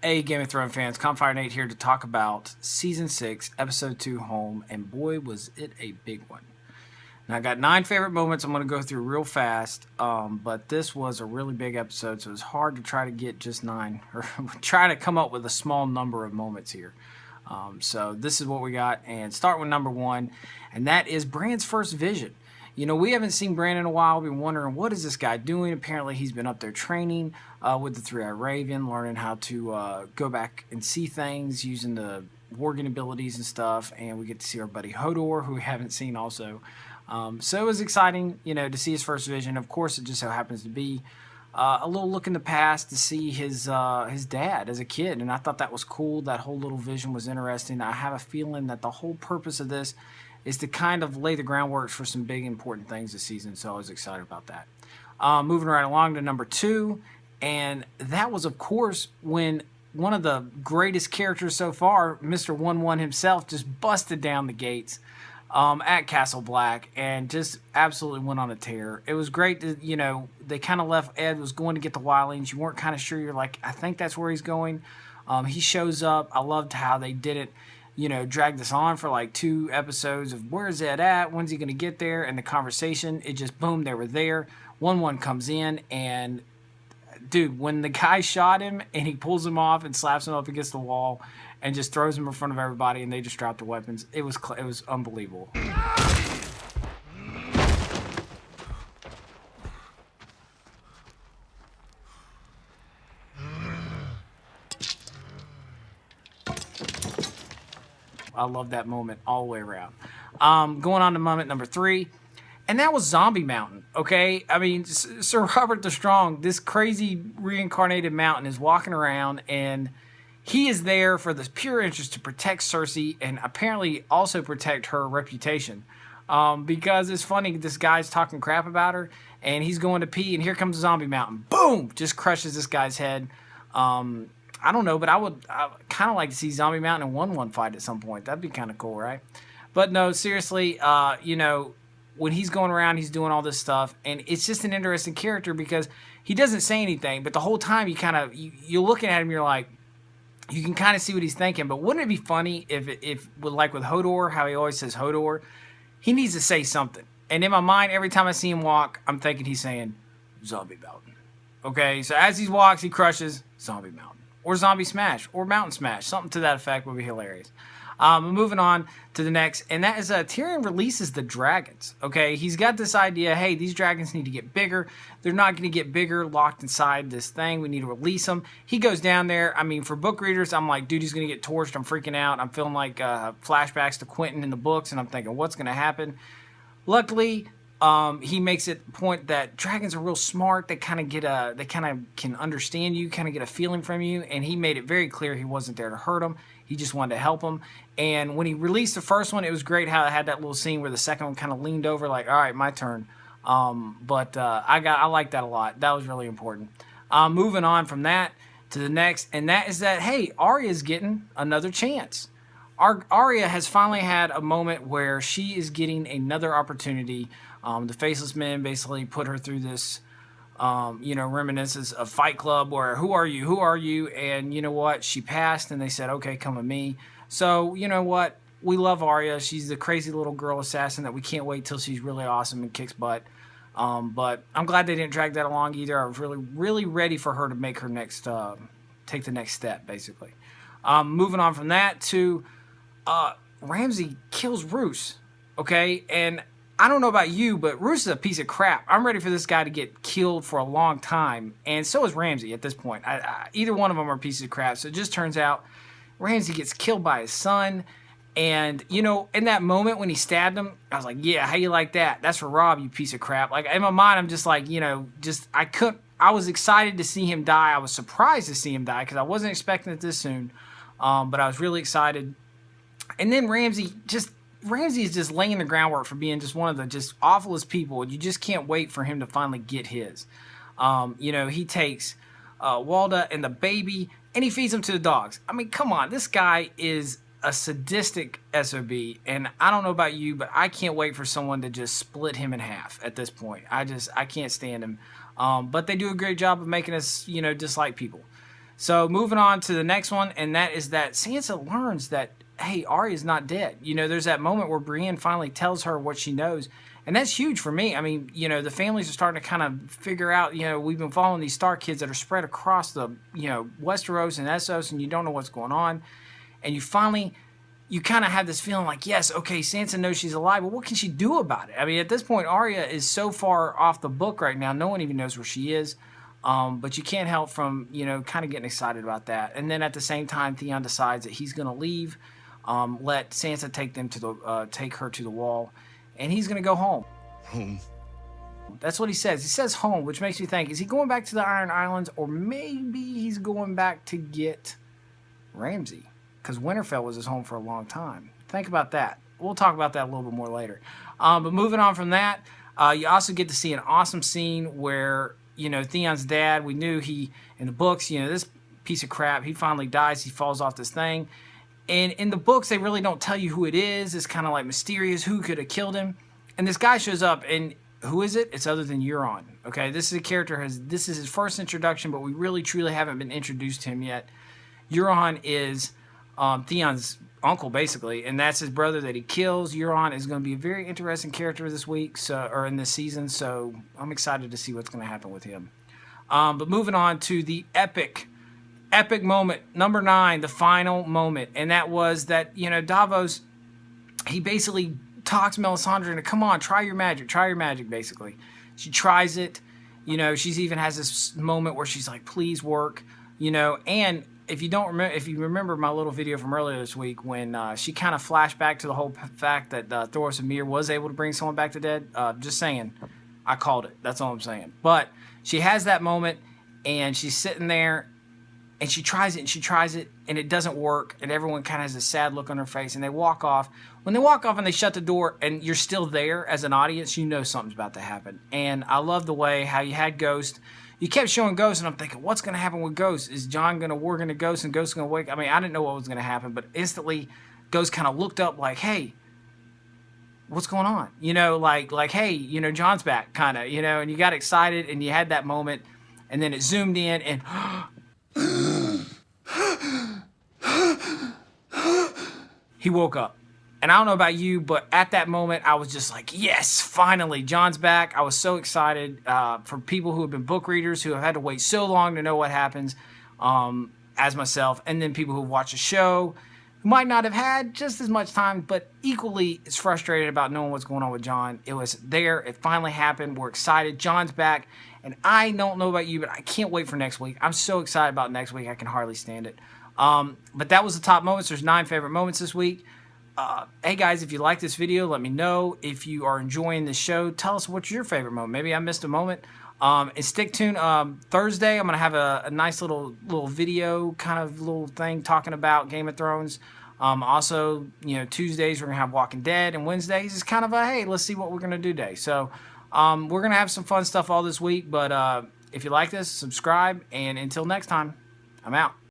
Hey, Game of Thrones fans, Campfire Nate here to talk about Season 6, Episode 2, Home, and boy, was it a big one. Now, I got 9 favorite moments I'm going to go through real fast, but this was a really big episode, so it's hard to try to get just 9, or try to come up with a small number of moments here. So this is what we got, and start with number 1, and that is Bran's first vision. You know, we haven't seen Bran in a while. We've been wondering, what is this guy doing? Apparently, he's been up there training with the Three-Eyed Raven, learning how to go back and see things using the Worgen abilities and stuff. And we get to see our buddy Hodor, who we haven't seen also. So it was exciting, you know, to see his first vision. Of course, it just so happens to be a little look in the past to see his dad as a kid. And I thought that was cool. That whole little vision was interesting. I have a feeling that the whole purpose of this is to kind of lay the groundwork for some big important things this season, so I was excited about that. Moving right along to number 2, and that was, of course, when one of the greatest characters so far, Mr. Wun Wun himself, just busted down the gates at Castle Black and just absolutely went on a tear. It was great to, you know, they kind of left Ed was going to get the wildlings. You weren't kind of sure. You're like, I think that's where he's going. He shows up. I loved how they did it. You know, dragged this on for like 2 episodes of where's Ed at? When's he going to get there? And the conversation, it just, boom, they were there. Wun Wun comes in, and dude, when the guy shot him and he pulls him off and slaps him up against the wall and just throws him in front of everybody and they just drop their weapons, it was unbelievable. I love that moment all the way around. Going on to moment number 3, and that was Zombie Mountain, okay? I mean, Sir Robert the Strong, this crazy reincarnated mountain, is walking around, and he is there for the pure interest to protect Cersei and apparently also protect her reputation. Because it's funny, this guy's talking crap about her, and he's going to pee, and here comes the Zombie Mountain. Boom! Just crushes this guy's head. I don't know, but I would kind of like to see Zombie Mountain and Wun Wun fight at some point. That'd be kind of cool, right? But no, seriously, you know, when he's going around, he's doing all this stuff, and it's just an interesting character because he doesn't say anything, but the whole time you're looking at him, you're like, you can kind of see what he's thinking. But wouldn't it be funny if like with Hodor, how he always says Hodor, he needs to say something. And in my mind, every time I see him walk, I'm thinking he's saying Zombie Mountain. Okay, so as he walks, he crushes Zombie Mountain. Or Zombie Smash, or Mountain Smash. Something to that effect would be hilarious. Moving on to the next, and that is Tyrion releases the dragons. Okay, he's got this idea, hey, these dragons need to get bigger. They're not going to get bigger locked inside this thing. We need to release them. He goes down there. I mean, for book readers, I'm like, dude, he's going to get torched. I'm freaking out. I'm feeling like flashbacks to Quentin in the books, and I'm thinking, what's going to happen? Luckily, he makes it a point that dragons are real smart. They kind of can understand you, kind of get a feeling from you. And he made it very clear he wasn't there to hurt them. He just wanted to help them. And when he released the first one, it was great how it had that little scene where the second one kind of leaned over, like, all right, my turn. I like that a lot. That was really important. Moving on from that to the next, and that is that, hey, Arya's getting another chance. Aria has finally had a moment where she is getting another opportunity. The Faceless Men basically put her through this, reminiscence of Fight Club where, who are you? Who are you? And you know what? She passed and they said, okay, come with me. So, you know what? We love Arya. She's the crazy little girl assassin that we can't wait till she's really awesome and kicks butt. But I'm glad they didn't drag that along either. I was really, really ready for her to make her next, take the next step, basically. Moving on from that to Ramsay kills Roose, okay? And I don't know about you, but Roose is a piece of crap. I'm ready for this guy to get killed for a long time, and so is Ramsay at this point. Either one of them are pieces of crap, so it just turns out Ramsay gets killed by his son, and, you know, in that moment when he stabbed him, I was like, yeah, how you like that? That's for Rob, you piece of crap. Like, in my mind, I'm just like, you know, I was excited to see him die. I was surprised to see him die, because I wasn't expecting it this soon, but I was really excited. And then Ramsay is just laying the groundwork for being just one of the just awfulest people. You just can't wait for him to finally get his. You know, he takes Walda and the baby, and he feeds them to the dogs. I mean, come on. This guy is a sadistic SOB, and I don't know about you, but I can't wait for someone to just split him in half at this point. I can't stand him. But they do a great job of making us, you know, dislike people. So moving on to the next one, and that is that Sansa learns that, hey, Arya's not dead. You know, there's that moment where Brienne finally tells her what she knows. And that's huge for me. I mean, you know, the families are starting to kind of figure out, you know, we've been following these Stark kids that are spread across the, you know, Westeros and Essos, and you don't know what's going on. And you finally, you kind of have this feeling like, yes, okay, Sansa knows she's alive, but what can she do about it? I mean, at this point, Arya is so far off the book right now, no one even knows where she is. But you can't help from, you know, kind of getting excited about that. And then at the same time, Theon decides that he's going to leave, let Sansa take them to the, take her to the wall, and he's going to go home. Home. That's what he says. He says home, which makes me think, is he going back to the Iron Islands, or maybe he's going back to get Ramsay? Because Winterfell was his home for a long time. Think about that. We'll talk about that a little bit more later. But moving on from that, you also get to see an awesome scene where, you know, Theon's dad, we knew he, in the books, you know, this piece of crap, he finally dies, he falls off this thing. And in the books, they really don't tell you who it is. It's kind of like mysterious, who could have killed him. And this guy shows up, and who is it? It's other than Euron. Okay, this is a character, this is his first introduction, but we really, truly haven't been introduced to him yet. Euron is Theon's uncle, basically, and that's his brother that he kills. Euron is going to be a very interesting character this week, or in this season, so I'm excited to see what's going to happen with him. But moving on to the epic moment, number 9, the final moment, and that was that, you know, Davos, he basically talks Melisandre into, come on, try your magic, basically. She tries it, you know, she's even has this moment where she's like, please work, you know, and if you remember my little video from earlier this week when she kind of flashed back to the whole fact that Thoros and Mir was able to bring someone back to dead, just saying, I called it, that's all I'm saying. But she has that moment, and she's sitting there, and she tries it, and it doesn't work, and everyone kind of has a sad look on her face, and they walk off. When they walk off and they shut the door, and you're still there as an audience, you know something's about to happen. And I love the way how you had Ghost. You kept showing Ghost, and I'm thinking, what's going to happen with Ghost? Is Jon going to war into Ghost, and Ghost going to wake? I mean, I didn't know what was going to happen, but instantly, Ghost kind of looked up like, hey, what's going on? You know, like, hey, you know, Jon's back, kind of, you know, and you got excited, and you had that moment, and then it zoomed in, and he woke up. And I don't know about you, but at that moment, I was just like, yes, finally, Jon's back. I was so excited for people who have been book readers, who have had to wait so long to know what happens, as myself, and then people who watch the show, who might not have had just as much time, but equally as frustrated about knowing what's going on with Jon. It was there. It finally happened. We're excited. Jon's back. And I don't know about you, but I can't wait for next week. I'm so excited about next week. I can hardly stand it. But that was the top moments. There's 9 favorite moments this week. Hey guys, if you like this video, let me know. If you are enjoying the show, tell us what's your favorite moment. Maybe I missed a moment. And stick tuned. Thursday, I'm going to have a nice little video kind of little thing talking about Game of Thrones. Also, you know, Tuesdays we're going to have Walking Dead, and Wednesdays is kind of a, hey, let's see what we're going to do today. So we're going to have some fun stuff all this week. But if you like this, subscribe. And until next time, I'm out.